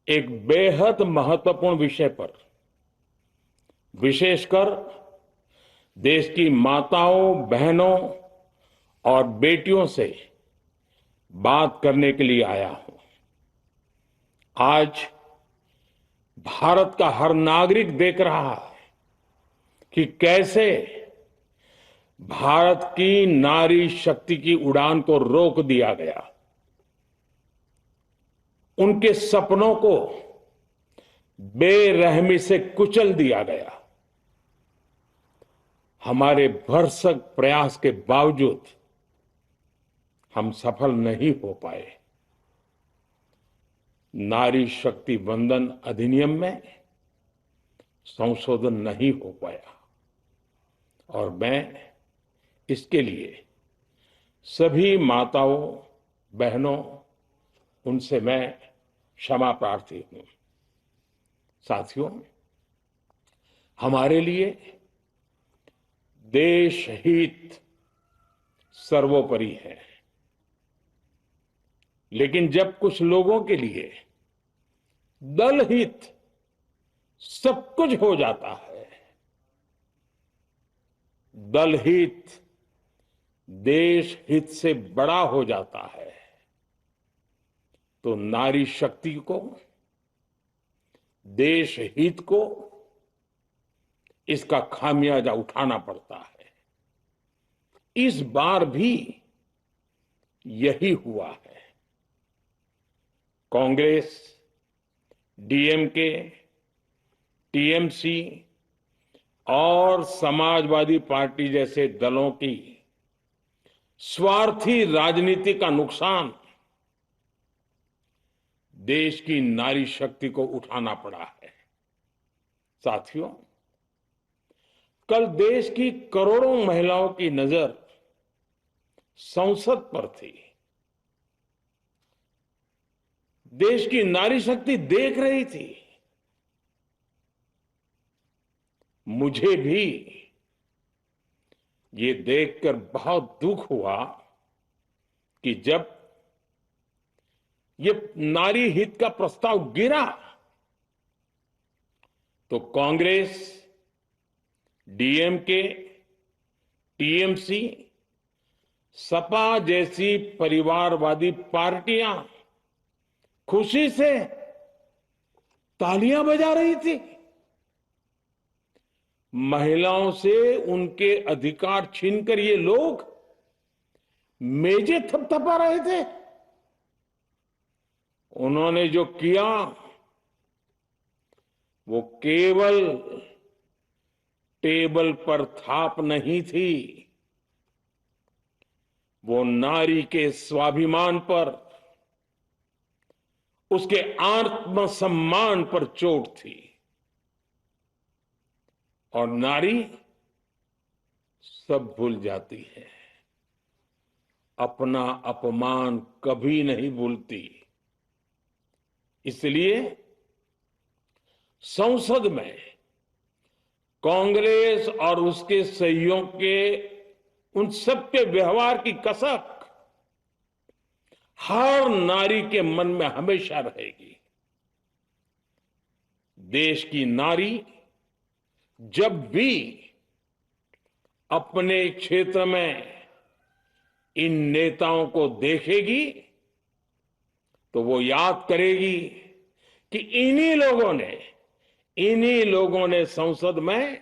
एक बेहद महत्वपूर्ण विषय पर विशेषकर देश की माताओं, बहनों और बेटियों से बात करने के लिए आया हूं। आज भारत का हर नागरिक देख रहा है कि कैसे भारत की नारी शक्ति की उड़ान को रोक दिया गया, उनके सपनों को बेरहमी से कुचल दिया गया। हमारे भरसक प्रयास के बावजूद हम सफल नहीं हो पाए। नारी शक्ति वंदन अधिनियम में संशोधन नहीं हो पाया और मैं इसके लिए सभी माताओं, बहनों, उनसे मैं क्षमा प्रार्थी हूं। साथियों, हमारे लिए देश हित सर्वोपरि है, लेकिन जब कुछ लोगों के लिए दल हित सब कुछ हो जाता है, दल हित देश हित से बड़ा हो जाता है, तो नारी शक्ति को, देश हित को इसका खामियाजा उठाना पड़ता है। इस बार भी यही हुआ है। कांग्रेस, डीएमके, टीएमसी और समाजवादी पार्टी जैसे दलों की स्वार्थी राजनीति का नुकसान देश की नारी शक्ति को उठाना पड़ा है। साथियों, कल देश की करोड़ों महिलाओं की नजर संसद पर थी। देश की नारी शक्ति देख रही थी। मुझे भी ये देखकर बहुत दुख हुआ कि जब ये नारी हित का प्रस्ताव गिरा तो कांग्रेस, डीएमके, टीएमसी, सपा जैसी परिवारवादी पार्टियां खुशी से तालियां बजा रही थी। महिलाओं से उनके अधिकार छीनकर ये लोग मेजें थपथपा रहे थे। उन्होंने जो किया वो केवल टेबल पर थाप नहीं थी, वो नारी के स्वाभिमान पर, उसके आत्मसम्मान पर चोट थी। और नारी सब भूल जाती है, अपना अपमान कभी नहीं भूलती। इसलिए संसद में कांग्रेस और उसके सहयोग के उन सबके व्यवहार की कसक हर नारी के मन में हमेशा रहेगी। देश की नारी जब भी अपने क्षेत्र में इन नेताओं को देखेगी तो वो याद करेगी कि इन्हीं लोगों ने संसद में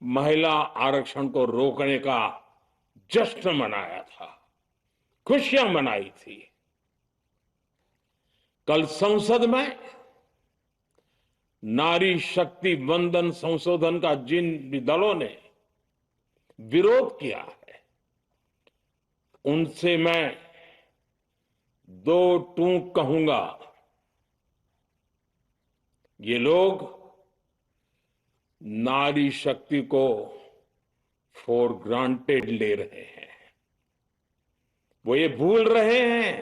महिला आरक्षण को रोकने का जश्न मनाया था, खुशियां मनाई थी। कल संसद में नारी शक्ति वंदन संशोधन का जिन भी दलों ने विरोध किया है, उनसे मैं दो टूक कहूंगा। ये लोग नारी शक्ति को फॉर ग्रांटेड ले रहे हैं। वो ये भूल रहे हैं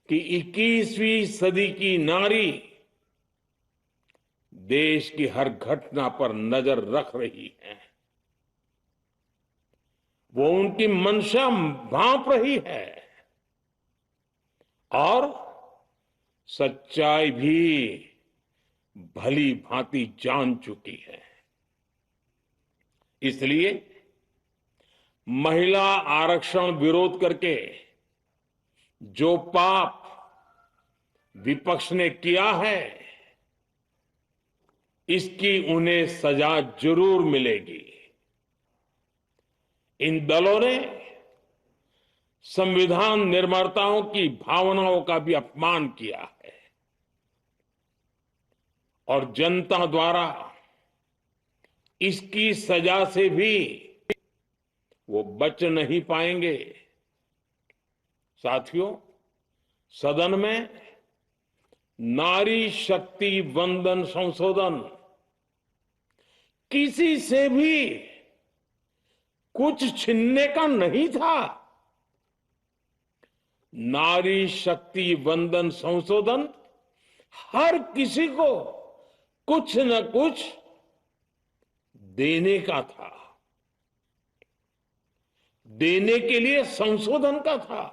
कि 21वीं सदी की नारी देश की हर घटना पर नजर रख रही है। वो उनकी मंशा भांप रही है और सच्चाई भी भली भांति जान चुकी है। इसलिए महिला आरक्षण विरोध करके जो पाप विपक्ष ने किया है, इसकी उन्हें सजा जरूर मिलेगी। इन दलों ने संविधान निर्माताओं की भावनाओं का भी अपमान किया है और जनता द्वारा इसकी सजा से भी वो बच नहीं पाएंगे। साथियों, सदन में नारी शक्ति वंदन संशोधन किसी से भी कुछ छीनने का नहीं था। नारी शक्ति वंदन संशोधन हर किसी को कुछ न कुछ देने का था, देने के लिए संशोधन का था।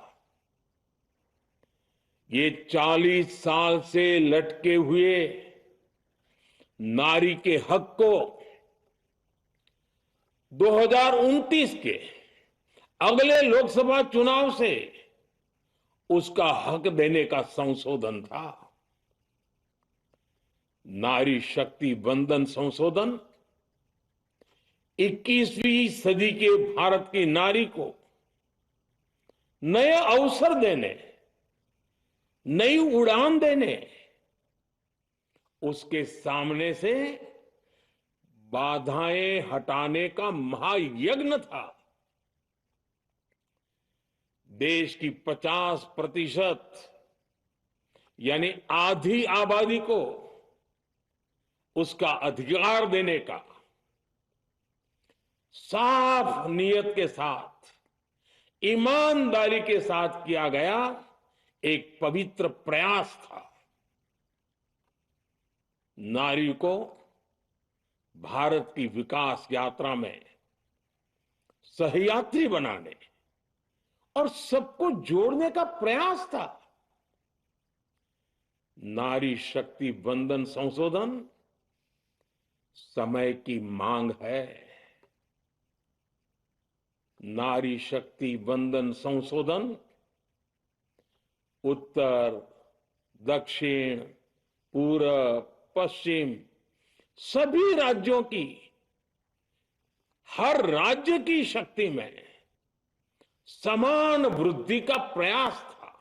ये 40 साल से लटके हुए नारी के हक को 2029 के अगले लोकसभा चुनाव से उसका हक देने का संशोधन था। नारी शक्ति वंदन संशोधन 21वीं सदी के भारत की नारी को नए अवसर देने, नई उड़ान देने, उसके सामने से बाधाएं हटाने का महायज्ञ था। देश की 50% यानी आधी आबादी को उसका अधिकार देने का साफ नियत के साथ, ईमानदारी के साथ किया गया एक पवित्र प्रयास था। नारी को भारत की विकास यात्रा में सहयात्री बनाने और सबको जोड़ने का प्रयास था। नारी शक्ति वंदन संशोधन समय की मांग है। नारी शक्ति वंदन संशोधन उत्तर, दक्षिण, पूर्व, पश्चिम सभी राज्यों की, हर राज्य की शक्ति में समान वृद्धि का प्रयास था।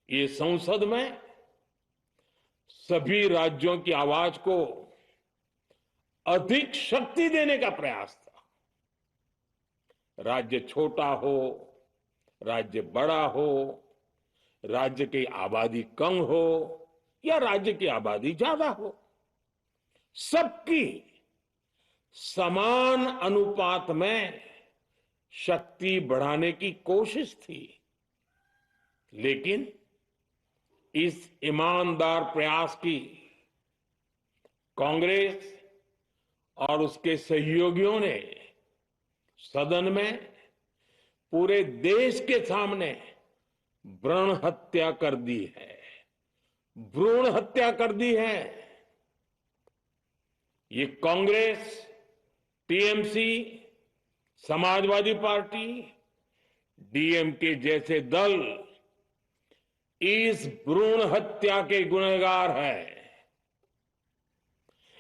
ये संसद में सभी राज्यों की आवाज को अधिक शक्ति देने का प्रयास था। राज्य छोटा हो, राज्य बड़ा हो, राज्य की आबादी कम हो या राज्य की आबादी ज्यादा हो, सबकी समान अनुपात में शक्ति बढ़ाने की कोशिश थी। लेकिन इस ईमानदार प्रयास की कांग्रेस और उसके सहयोगियों ने सदन में पूरे देश के सामने भ्रूण हत्या कर दी है। भ्रूण हत्या कर दी है। ये Congress, TMC, Samajwadi party, DMK जैसे दल इस भ्रूण हत्या के गुनहगार है।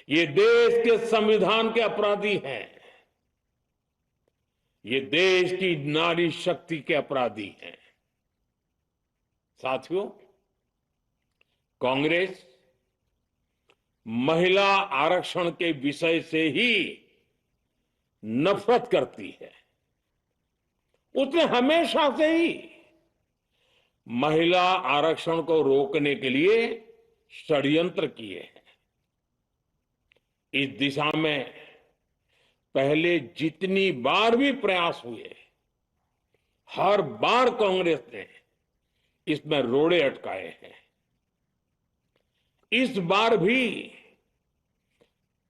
ये देश के संविधान के अपराधी हैं। ये देश की नारी शक्ति के अपराधी हैं। साथियों, कांग्रेस महिला आरक्षण के विषय से ही नफरत करती है। उसने हमेशा से ही महिला आरक्षण को रोकने के लिए षड्यंत्र किए हैं। इस दिशा में पहले जितनी बार भी प्रयास हुए, हर बार कांग्रेस ने इसमें रोड़े अटकाए हैं। इस बार भी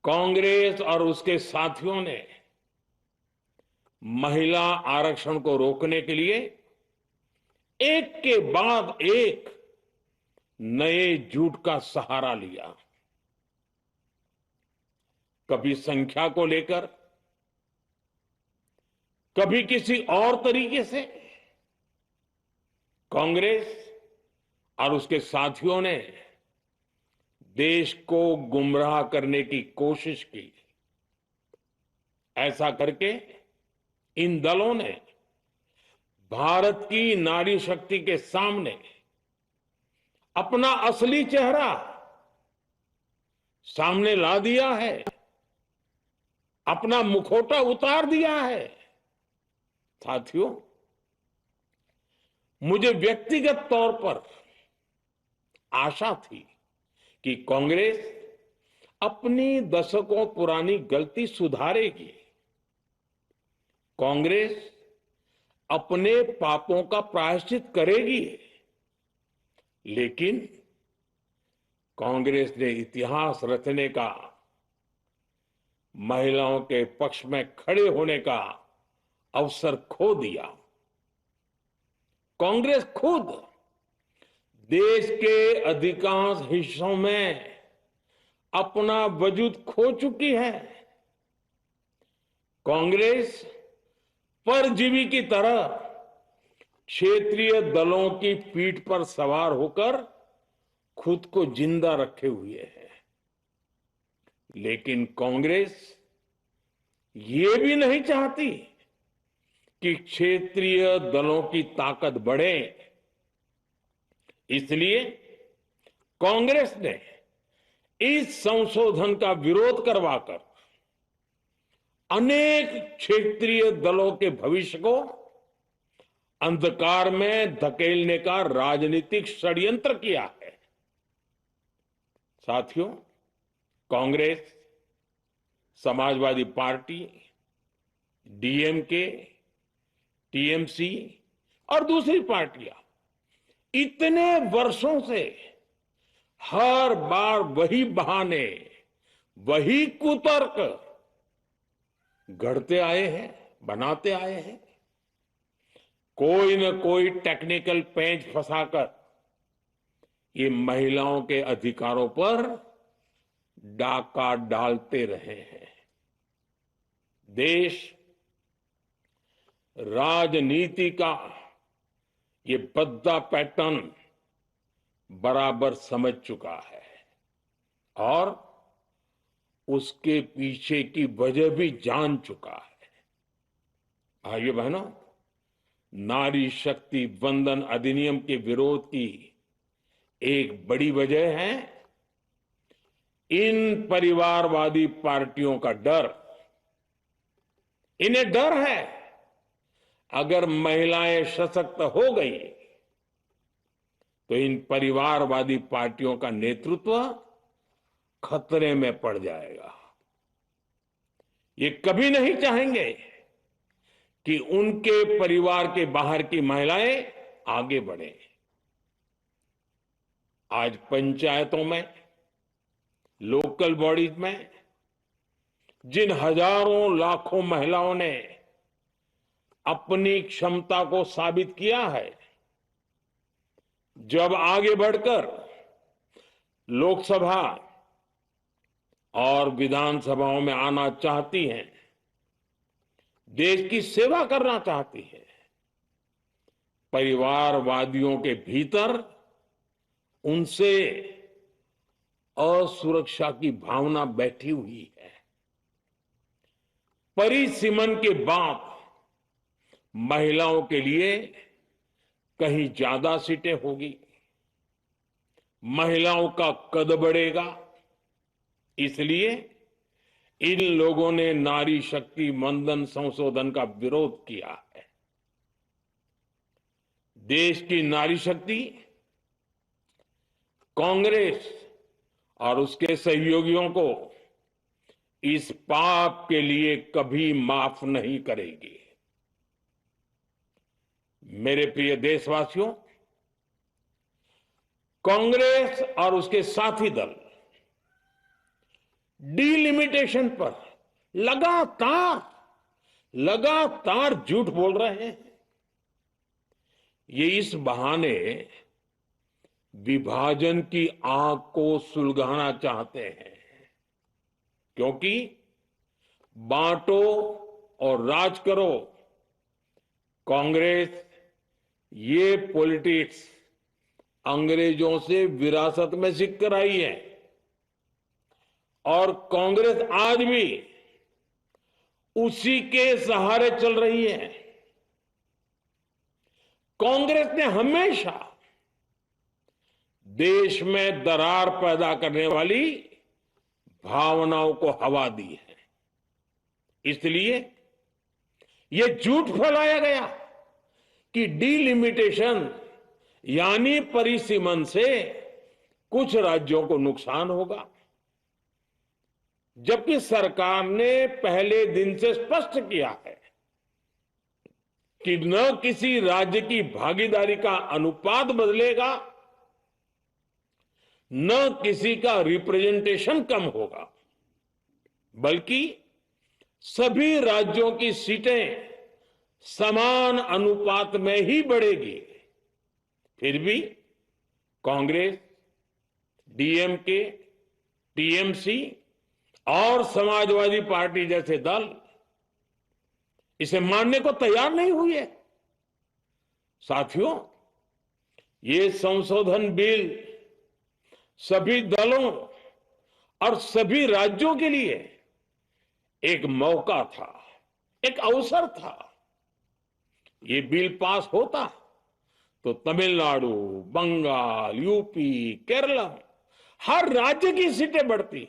कांग्रेस और उसके साथियों ने महिला आरक्षण को रोकने के लिए एक के बाद एक नए झूठ का सहारा लिया। कभी संख्या को लेकर, कभी किसी और तरीके से कांग्रेस और उसके साथियों ने देश को गुमराह करने की कोशिश की। ऐसा करके इन दलों ने भारत की नारी शक्ति के सामने अपना असली चेहरा सामने ला दिया है, अपना मुखौटा उतार दिया है। साथियों, मुझे व्यक्तिगत तौर पर आशा थी कि कांग्रेस अपनी दशकों पुरानी गलती सुधारेगी। कांग्रेस अपने पापों का प्रायश्चित करेगी। लेकिन कांग्रेस ने इतिहास रचने का, महिलाओं के पक्ष में खड़े होने का अवसर खो दिया। कांग्रेस खुद देश के अधिकांश हिस्सों में अपना वजूद खो चुकी है। कांग्रेस परजीवी की तरह क्षेत्रीय दलों की पीठ पर सवार होकर खुद को जिंदा रखे हुए है। लेकिन कांग्रेस ये भी नहीं चाहती कि क्षेत्रीय दलों की ताकत बढ़े। इसलिए कांग्रेस ने इस संशोधन का विरोध करवाकर अनेक क्षेत्रीय दलों के भविष्य को अंधकार में धकेलने का राजनीतिक षड्यंत्र किया है। साथियों, Congress, Samajwadi party, DMK, TMC और दूसरी पार्टियां इतने वर्षों से हर बार वही बहाने, वही कुतर्क गढ़ते आए हैं, बनाते आए हैं। कोई न कोई टेक्निकल पेंच फंसाकर ये महिलाओं के अधिकारों पर डाका डालते रहे हैं। देश राजनीति का ये भद्दा पैटर्न बराबर समझ चुका है और उसके पीछे की वजह भी जान चुका है। भाइयों बहनों, नारी शक्ति वंदन अधिनियम के विरोध की एक बड़ी वजह है इन परिवारवादी पार्टियों का डर। इन्हें डर है अगर महिलाएं सशक्त हो गई तो इन परिवारवादी पार्टियों का नेतृत्व खतरे में पड़ जाएगा। ये कभी नहीं चाहेंगे कि उनके परिवार के बाहर की महिलाएं आगे बढ़े। आज पंचायतों में, लोकल बॉडीज में जिन हजारों लाखों महिलाओं ने अपनी क्षमता को साबित किया है, जब आगे बढ़कर लोकसभा और विधानसभाओं में आना चाहती हैं, देश की सेवा करना चाहती है, परिवारवादियों के भीतर उनसे असुरक्षा की भावना बैठी हुई है। परिसीमन के बाद महिलाओं के लिए कहीं ज्यादा सीटें होगी, महिलाओं का कद बढ़ेगा। इसलिए इन लोगों ने नारी शक्ति वंदन संशोधन का विरोध किया है। देश की नारी शक्ति कांग्रेस और उसके सहयोगियों को इस पाप के लिए कभी माफ नहीं करेगी। मेरे प्रिय देशवासियों, कांग्रेस और उसके साथी दल डिलिमिटेशन पर लगातार झूठ बोल रहे हैं। ये इस बहाने विभाजन की आग को सुलगाना चाहते हैं, क्योंकि बांटो और राज करो, कांग्रेस ये पॉलिटिक्स अंग्रेजों से विरासत में सीख कर आई है और कांग्रेस आज भी उसी के सहारे चल रही है। कांग्रेस ने हमेशा देश में दरार पैदा करने वाली भावनाओं को हवा दी है। इसलिए यह झूठ फैलाया गया कि डीलिमिटेशन यानी परिसीमन से कुछ राज्यों को नुकसान होगा, जबकि सरकार ने पहले दिन से स्पष्ट किया है कि न किसी राज्य की भागीदारी का अनुपात बदलेगा, न किसी का रिप्रेजेंटेशन कम होगा, बल्कि सभी राज्यों की सीटें समान अनुपात में ही बढ़ेगी। फिर भी कांग्रेस, डीएमके, टीएमसी और समाजवादी पार्टी जैसे दल इसे मानने को तैयार नहीं हुए। साथियों, ये संशोधन बिल सभी दलों और सभी राज्यों के लिए एक मौका था, एक अवसर था। ये बिल पास होता तो तमिलनाडु, बंगाल, यूपी, केरला हर राज्य की सीटें बढ़ती,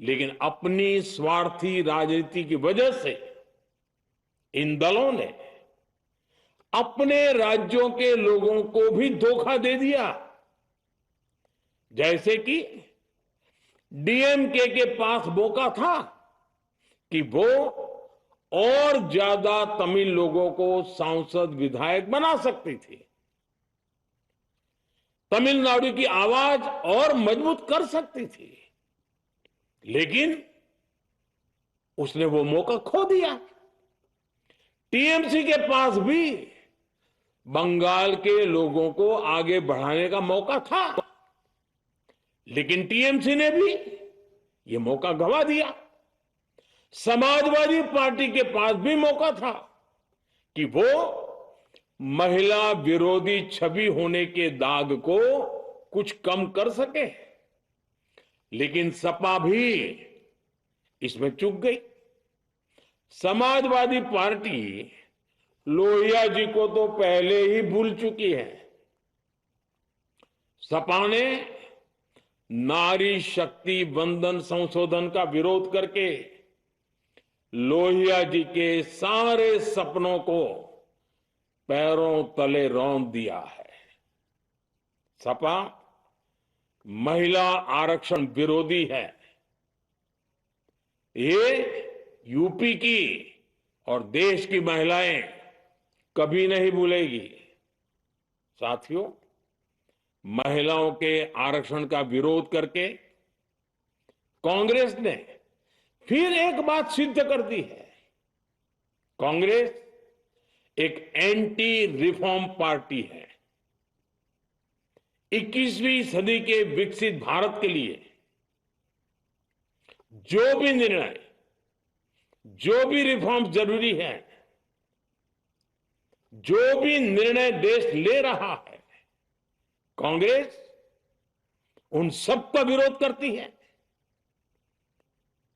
लेकिन अपनी स्वार्थी राजनीति की वजह से इन दलों ने अपने राज्यों के लोगों को भी धोखा दे दिया। जैसे कि डीएमके के पास मौका था कि वो और ज्यादा तमिल लोगों को सांसद विधायक बना सकती थी, तमिलनाडु की आवाज और मजबूत कर सकती थी, लेकिन उसने वो मौका खो दिया। टीएमसी के पास भी बंगाल के लोगों को आगे बढ़ाने का मौका था, लेकिन टीएमसी ने भी ये मौका गंवा दिया। समाजवादी पार्टी के पास भी मौका था कि वो महिला विरोधी छवि होने के दाग को कुछ कम कर सके, लेकिन सपा भी इसमें चूक गई। समाजवादी पार्टी लोहिया जी को तो पहले ही भूल चुकी है। सपा ने नारी शक्ति वंदन संशोधन का विरोध करके लोहिया जी के सारे सपनों को पैरों तले रौंद दिया है। सपा महिला आरक्षण विरोधी है। ये यूपी की और देश की महिलाएं कभी नहीं भूलेगी। साथियों, महिलाओं के आरक्षण का विरोध करके कांग्रेस ने फिर एक बात सिद्ध कर दी है। कांग्रेस एक एंटी रिफॉर्म पार्टी है। 21वीं सदी के विकसित भारत के लिए जो भी निर्णय, जो भी रिफॉर्म जरूरी है, जो भी निर्णय देश ले रहा है, कांग्रेस उन सब का विरोध करती है,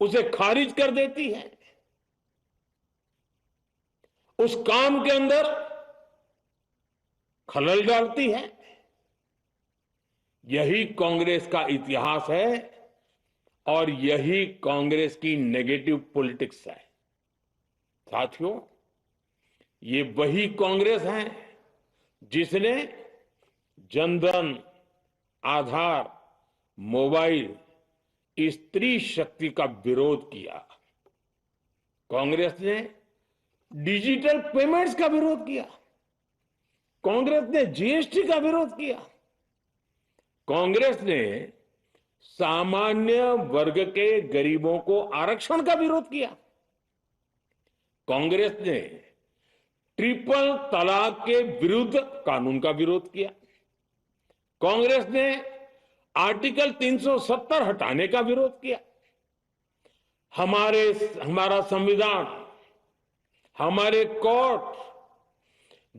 उसे खारिज कर देती है, उस काम के अंदर खलल डालती है। यही कांग्रेस का इतिहास है और यही कांग्रेस की नेगेटिव पॉलिटिक्स है। साथियों, ये वही कांग्रेस है जिसने जनधन, आधार, मोबाइल, स्त्री शक्ति का विरोध किया। कांग्रेस ने डिजिटल पेमेंट्स का विरोध किया। कांग्रेस ने जीएसटी का विरोध किया। कांग्रेस ने सामान्य वर्ग के गरीबों को आरक्षण का विरोध किया। कांग्रेस ने ट्रिपल तलाक के विरुद्ध कानून का विरोध किया। कांग्रेस ने आर्टिकल 370 हटाने का विरोध किया। हमारा संविधान, हमारे कोर्ट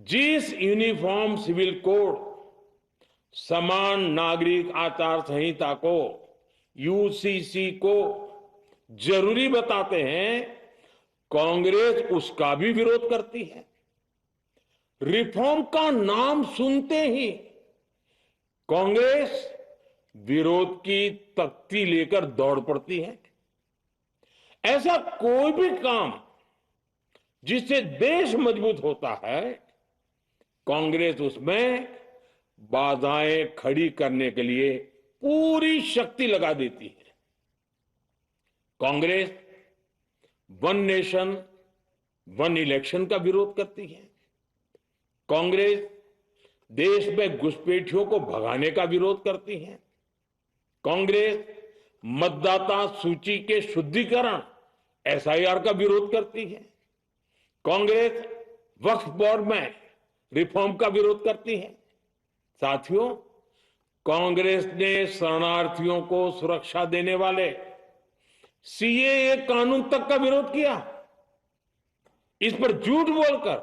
जिस यूनिफॉर्म सिविल कोड, समान नागरिक आचार संहिता को, यूसीसी को जरूरी बताते हैं, कांग्रेस उसका भी विरोध करती है। रिफॉर्म का नाम सुनते ही कांग्रेस विरोध की तख्ती लेकर दौड़ पड़ती है। ऐसा कोई भी काम जिससे देश मजबूत होता है, कांग्रेस उसमें बाधाएं खड़ी करने के लिए पूरी शक्ति लगा देती है। Congress one nation one election का विरोध करती है। कांग्रेस देश में घुसपैठियों को भगाने का विरोध करती है। कांग्रेस मतदाता सूची के शुद्धिकरण, एसआईआर का विरोध करती है। कांग्रेस वक्फ बोर्ड में रिफॉर्म का विरोध करती है। साथियों, कांग्रेस ने शरणार्थियों को सुरक्षा देने वाले सीएए कानून तक का विरोध किया। इस पर झूठ बोलकर,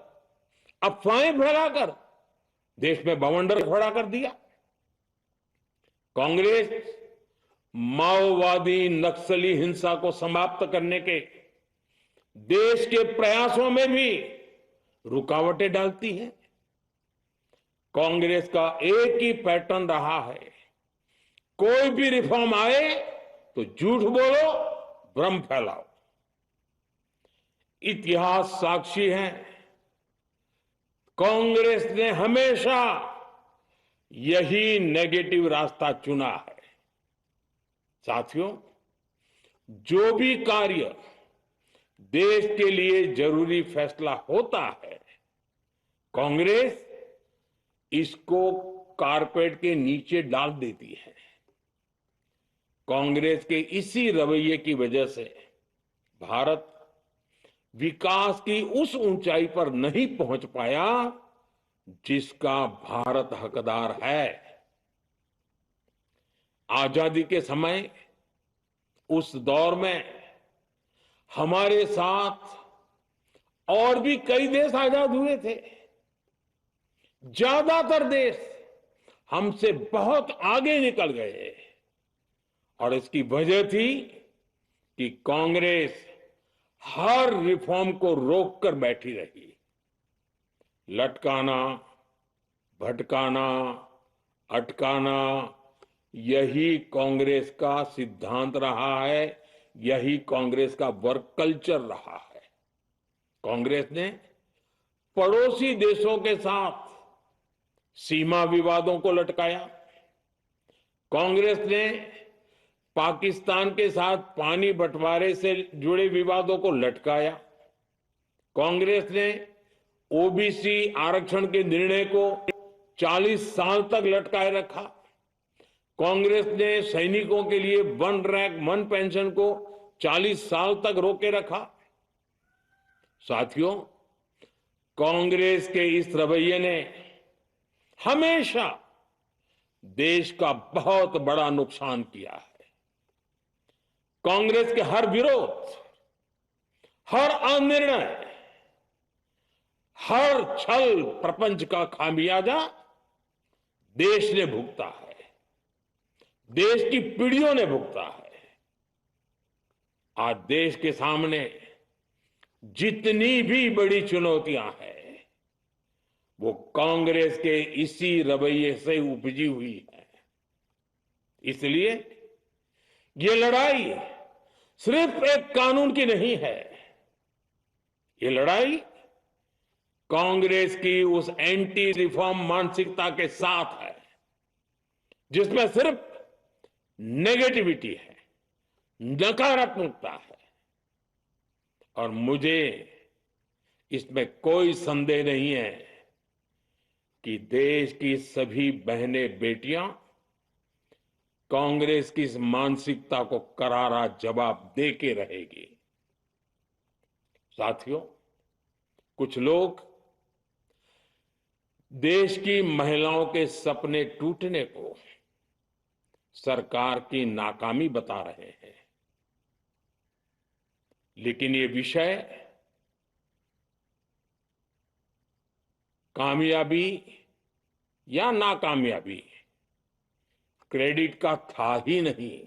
अफवाहें फैलाकर देश में बवंडर खड़ा कर दिया। कांग्रेस माओवादी नक्सली हिंसा को समाप्त करने के देश के प्रयासों में भी रुकावटें डालती है। कांग्रेस का एक ही पैटर्न रहा है, कोई भी रिफॉर्म आए तो झूठ बोलो, भ्रम फैलाओ। इतिहास साक्षी है, कांग्रेस ने हमेशा यही नेगेटिव रास्ता चुना है। साथियों, जो भी कार्य देश के लिए जरूरी फैसला होता है, कांग्रेस इसको कारपेट के नीचे डाल देती है। कांग्रेस के इसी रवैये की वजह से भारत विकास की उस ऊंचाई पर नहीं पहुंच पाया जिसका भारत हकदार है। आजादी के समय उस दौर में हमारे साथ और भी कई देश आजाद हुए थे। ज्यादातर देश हमसे बहुत आगे निकल गए और इसकी वजह थी कि कांग्रेस हर रिफॉर्म को रोककर बैठी रही। लटकाना, भटकाना, अटकाना, यही कांग्रेस का सिद्धांत रहा है, यही कांग्रेस का वर्क कल्चर रहा है। कांग्रेस ने पड़ोसी देशों के साथ सीमा विवादों को लटकाया। कांग्रेस ने पाकिस्तान के साथ पानी बंटवारे से जुड़े विवादों को लटकाया। कांग्रेस ने ओबीसी आरक्षण के निर्णय को 40 साल तक लटकाए रखा। कांग्रेस ने सैनिकों के लिए वन रैंक वन पेंशन को 40 साल तक रोके रखा। साथियों, कांग्रेस के इस रवैये ने हमेशा देश का बहुत बड़ा नुकसान किया है। कांग्रेस के हर विरोध, हर अनिर्णय, हर छल प्रपंच का खामियाजा देश ने भुगता है, देश की पीढ़ियों ने भुगता है। आज देश के सामने जितनी भी बड़ी चुनौतियां हैं, वो कांग्रेस के इसी रवैये से उपजी हुई है। इसलिए ये लड़ाई सिर्फ एक कानून की नहीं है, ये लड़ाई कांग्रेस की उस एंटी रिफॉर्म मानसिकता के साथ है जिसमें सिर्फ नेगेटिविटी है, नकारात्मकता है। और मुझे इसमें कोई संदेह नहीं है कि देश की सभी बहनें बेटियां कांग्रेस की इस मानसिकता को करारा जवाब दे के रहेगी। साथियों, कुछ लोग देश की महिलाओं के सपने टूटने को सरकार की नाकामी बता रहे हैं। लेकिन ये विषय कामयाबी या नाकामयाबी क्रेडिट का था ही नहीं।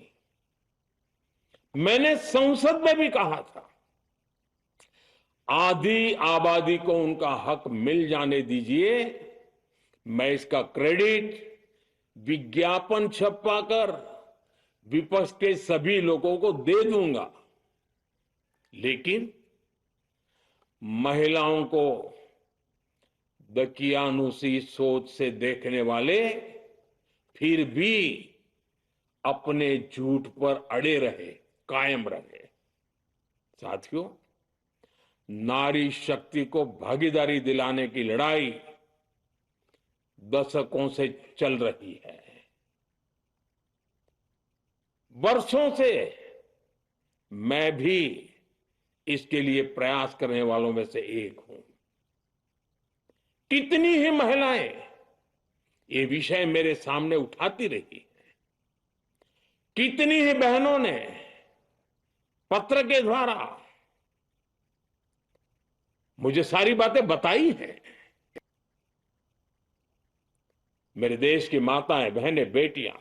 मैंने संसद में भी कहा था, आधी आबादी को उनका हक मिल जाने दीजिए, मैं इसका क्रेडिट विज्ञापन छपवाकर विपक्ष के सभी लोगों को दे दूंगा। लेकिन महिलाओं को दकियानुसी सोच से देखने वाले फिर भी अपने झूठ पर अड़े रहे, कायम रहे। साथियों, नारी शक्ति को भागीदारी दिलाने की लड़ाई दशकों से चल रही है। वर्षों से मैं भी इसके लिए प्रयास करने वालों में से एक हूं। कितनी ही महिलाएं ये विषय मेरे सामने उठाती रही, कितनी ही बहनों ने पत्र के द्वारा मुझे सारी बातें बताई हैं। मेरे देश की माताएं, बहनें, बेटियां,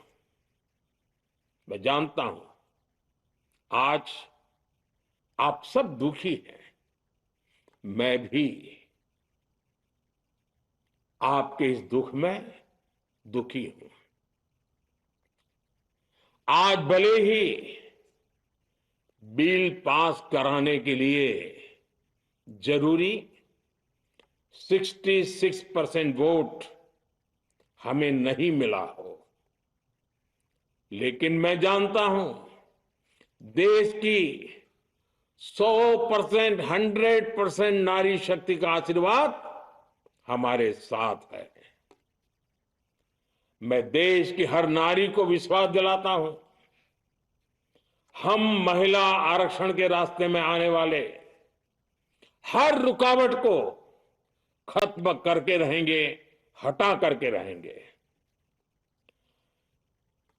मैं जानता हूं आज आप सब दुखी हैं। मैं भी आपके इस दुख में दुखी हूं। आज भले ही बिल पास कराने के लिए जरूरी 66% वोट हमें नहीं मिला हो, लेकिन मैं जानता हूं देश की 100%, 100% नारी शक्ति का आशीर्वाद हमारे साथ है। मैं देश की हर नारी को विश्वास दिलाता हूं, हम महिला आरक्षण के रास्ते में आने वाले हर रुकावट को खत्म करके रहेंगे, हटा करके रहेंगे।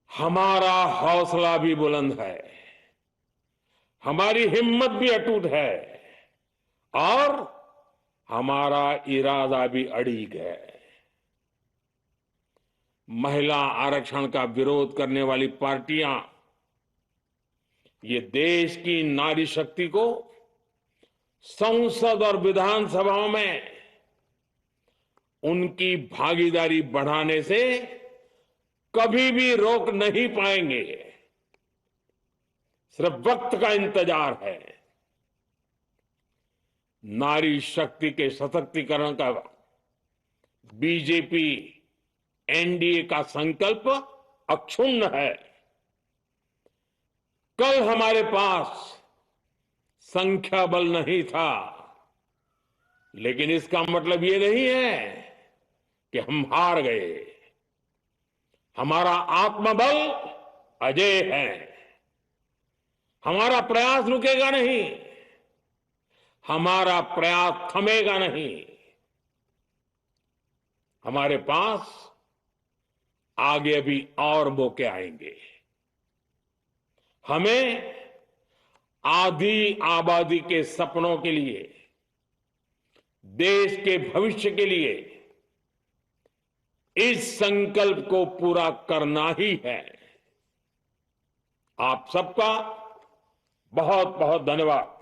हमारा हौसला भी बुलंद है, हमारी हिम्मत भी अटूट है और हमारा इरादा भी अड़िग है। महिला आरक्षण का विरोध करने वाली पार्टियां ये देश की नारी शक्ति को संसद और विधानसभाओं में उनकी भागीदारी बढ़ाने से कभी भी रोक नहीं पाएंगे। सिर्फ वक्त का इंतजार है। नारी शक्ति के सशक्तिकरण का बीजेपी एनडीए का संकल्प अक्षुण्ण है। कल हमारे पास संख्या बल नहीं था, लेकिन इसका मतलब ये नहीं है कि हम हार गए। हमारा आत्मबल अजेय है। हमारा प्रयास रुकेगा नहीं, हमारा प्रयास थमेगा नहीं। हमारे पास आगे भी और मौके आएंगे। हमें आधी आबादी के सपनों के लिए, देश के भविष्य के लिए इस संकल्प को पूरा करना ही है। आप सबका बहुत बहुत धन्यवाद।